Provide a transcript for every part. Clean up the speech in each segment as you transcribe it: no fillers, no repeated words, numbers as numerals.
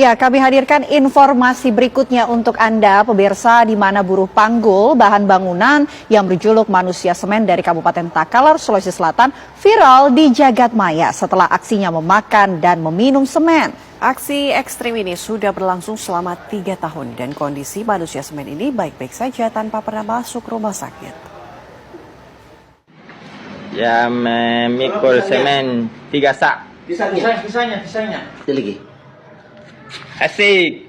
Ya, kami hadirkan informasi berikutnya untuk Anda, pemirsa, di mana buruh panggul bahan bangunan yang berjuluk Manusia Semen dari Kabupaten Takalar, Sulawesi Selatan, viral di jagat maya setelah aksinya memakan dan meminum semen. Aksi ekstrim ini sudah berlangsung selama 3 tahun dan kondisi manusia semen ini baik-baik saja tanpa pernah masuk rumah sakit. Ya, memikul semen 3 sak. Sisanya. Itu lagi. Asik.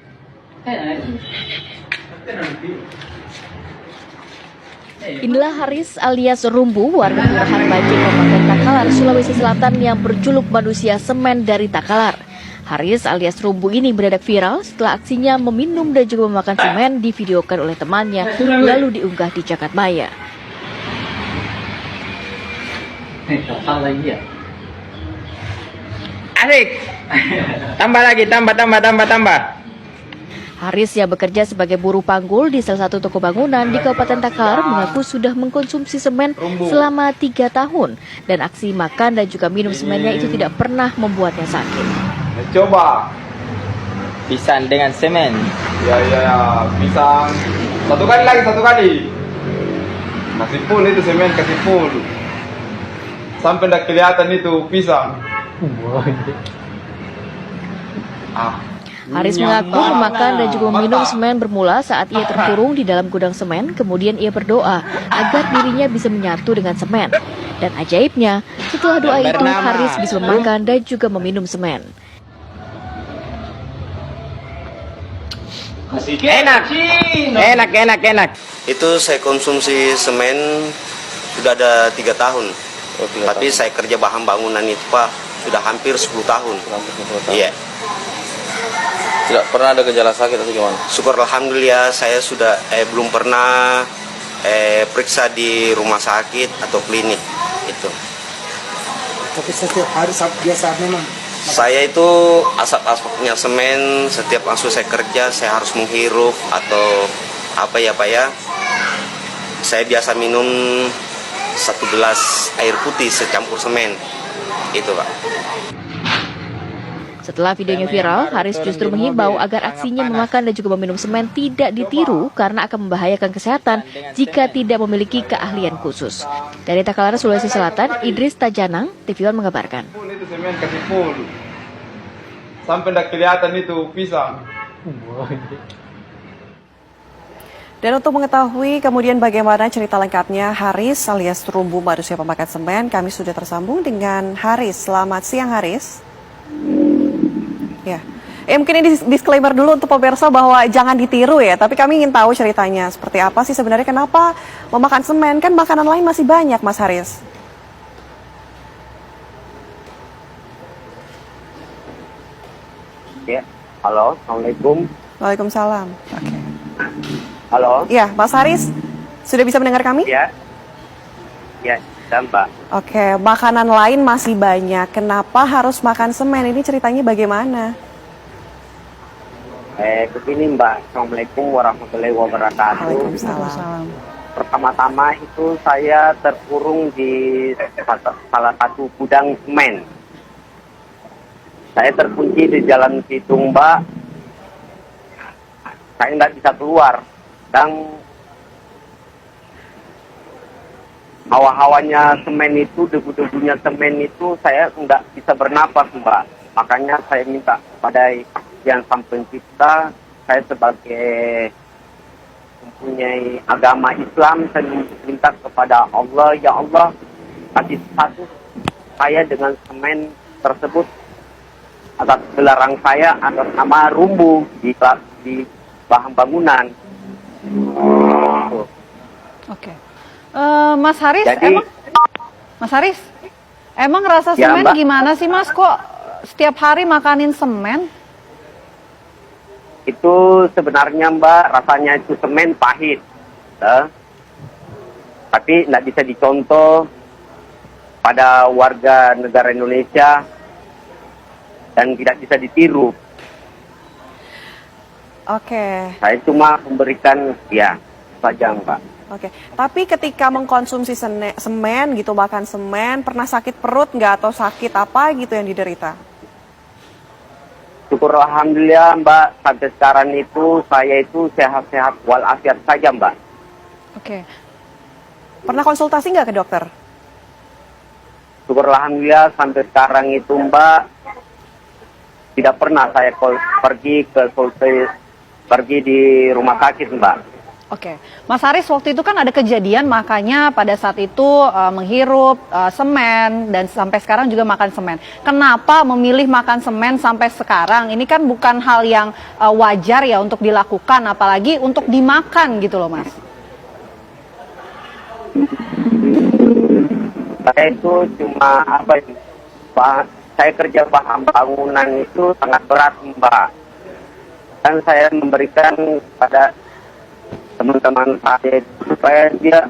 Inilah Haris alias Rumbu, warga Kelurahan Banjir, Kabupaten Takalar, Sulawesi Selatan yang berjuluk Manusia Semen dari Takalar. Haris alias Rumbu ini mendadak viral setelah aksinya meminum dan juga memakan semen divideokan oleh temannya lalu diunggah di jagat maya. Asik. Tambah lagi, tambah. Haris yang bekerja sebagai buruh panggul di salah satu toko bangunan di Kabupaten Takalar mengaku sudah mengkonsumsi semen selama 3 tahun dan aksi makan dan juga minum semennya itu tidak pernah membuatnya sakit. Coba. Pisang dengan semen. Ya. Pisang. Satu kali. Kasih full itu semen, kasih full. Sampai dah kelihatan itu pisang. Haris mengaku memakan dan juga meminum semen bermula saat ia terkurung di dalam gudang semen, kemudian ia berdoa agar dirinya bisa menyatu dengan semen. Dan ajaibnya, setelah doa itu Haris bisa memakan dan juga meminum semen. Enak. Itu saya konsumsi semen sudah ada 3 tahun. Tapi saya kerja bahan bangunan itu Pak sudah hampir 10 tahun. Iya. Tidak pernah ada gejala sakit atau gimana? Syukur alhamdulillah saya sudah belum pernah periksa di rumah sakit atau klinik itu. Tapi setiap hari biasa memang. Saya itu asap-asapnya semen setiap langsung saya kerja saya harus menghirup atau apa ya Pak ya. Saya biasa minum 1 gelas air putih secampur semen. Itu Pak. Setelah videonya viral, Haris justru menghimbau agar aksinya memakan dan juga meminum semen tidak ditiru karena akan membahayakan kesehatan jika tidak memiliki keahlian khusus. Dari Takalar, Sulawesi Selatan, Idris Tajanang, TV One mengabarkan. Full itu semen, kasih full. Sampai dah kelihatan itu pisang. Dan untuk mengetahui kemudian bagaimana cerita lengkapnya Haris alias Rumbu Manusia Pemakan Semen, kami sudah tersambung dengan Haris. Selamat siang Haris. Ya, mungkin ini disclaimer dulu untuk pemirsa bahwa jangan ditiru ya. Tapi kami ingin tahu ceritanya seperti apa sih sebenarnya, kenapa memakan semen, kan makanan lain masih banyak Mas Haris. Ya, halo, assalamualaikum. Waalaikumsalam. Oke. Halo. Ya, Mas Haris, sudah bisa mendengar kami? Ya, Mbak. Oke, makanan lain masih banyak. Kenapa harus makan semen? Ini ceritanya bagaimana? Begini Mbak, assalamualaikum warahmatullahi wabarakatuh. Waalaikumsalam. Pertama-tama itu saya terkurung di salah satu gudang semen. Saya terkunci di Jalan Pitung Mbak. Saya nggak bisa keluar. Dan hawa-hawanya semen itu, debu-debunya semen itu, saya nggak bisa bernapas Mbak. Makanya saya minta pada Yang Sang Pencipta, saya sebagai mempunyai agama Islam, saya minta kepada Allah, ya Allah, kasih status saya dengan semen tersebut atas gelarang saya atas nama Rumbu di bahan bangunan. Oke. Mas Haris, Jadi, Mas Haris, emang rasa Ya, semen Mbak. gimana sih Mas? Kok setiap hari makanin semen? itu sebenarnya Mbak, rasanya itu semen pahit. Tapi tidak bisa dicontoh pada warga negara Indonesia dan tidak bisa ditiru. Oke. Saya cuma memberikan, ya, saja Mbak. Oke, tapi ketika mengkonsumsi semen gitu, makan semen, pernah sakit perut nggak atau sakit apa gitu yang diderita? Syukur alhamdulillah Mbak, sampai sekarang itu saya itu sehat-sehat walafiat saja Mbak. Oke. Pernah konsultasi nggak ke dokter? Syukur alhamdulillah sampai sekarang itu Mbak, tidak pernah saya pergi di rumah sakit Mbak. Oke, Mas Haris, waktu itu kan ada kejadian makanya pada saat itu menghirup semen dan sampai sekarang juga makan semen. Kenapa memilih makan semen sampai sekarang? Ini kan bukan hal yang wajar ya untuk dilakukan, apalagi untuk dimakan gitu loh Mas. Saya itu cuma saya kerja bahan bangunan itu sangat berat Mbak. Dan saya memberikan pada teman-teman saya supaya dia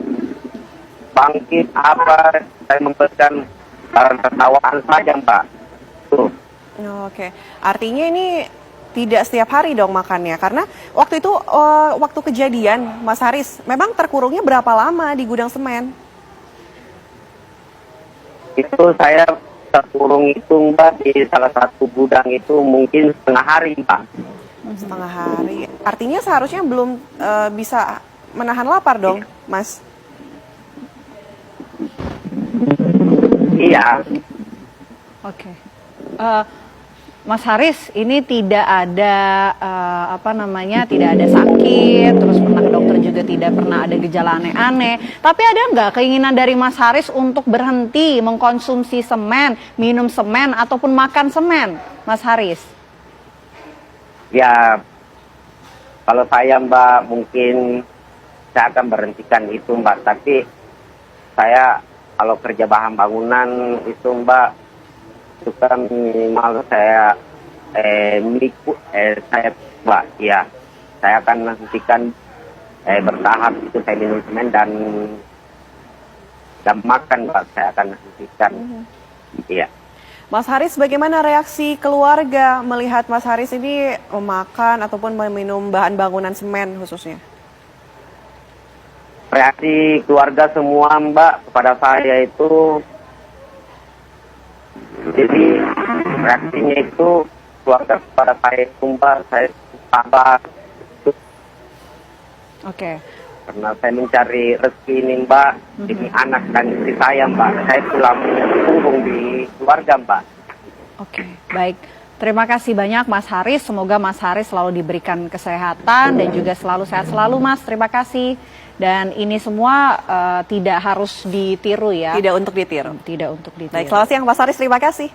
bangkit saya memberikan barang tertawaan saja Mbak. Tuh. Oke, artinya ini tidak setiap hari dong makannya, karena waktu itu waktu kejadian Mas Haris memang terkurungnya berapa lama di gudang semen? Itu saya terkurung itu Mbak di salah satu gudang itu mungkin setengah hari Mbak. Setengah hari. Artinya seharusnya belum bisa menahan lapar dong, Mas? Iya. Oke. Mas Haris, ini tidak ada tidak ada sakit, terus pernah ke dokter juga tidak pernah ada gejala aneh-aneh. Tapi ada nggak keinginan dari Mas Haris untuk berhenti mengkonsumsi semen, minum semen ataupun makan semen, Mas Haris? Ya, kalau saya Mbak mungkin saya akan berhentikan itu Mbak. Tapi saya kalau kerja bahan bangunan itu Mbak suka minimal saya Mbak ya saya akan hentikan bertahap itu saya minum semen dan makan Mbak saya akan hentikan. Iya. Mas Haris, bagaimana reaksi keluarga melihat Mas Haris ini memakan ataupun meminum bahan bangunan semen khususnya? Reaksi keluarga semua Mbak kepada saya itu, jadi reaksinya itu keluarga kepada saya itu Mbak, saya sabar. Oke. Karena saya mencari rezeki ini Mbak, demi anak dan istri saya Mbak. Saya tulang punggung di keluarga Mbak. Oke, baik. Terima kasih banyak Mas Haris. Semoga Mas Haris selalu diberikan kesehatan dan juga selalu sehat selalu Mas. Terima kasih. Dan ini semua tidak harus ditiru ya. Tidak untuk ditiru. Tidak untuk ditiru. Baik, selamat siang Mas Haris, terima kasih.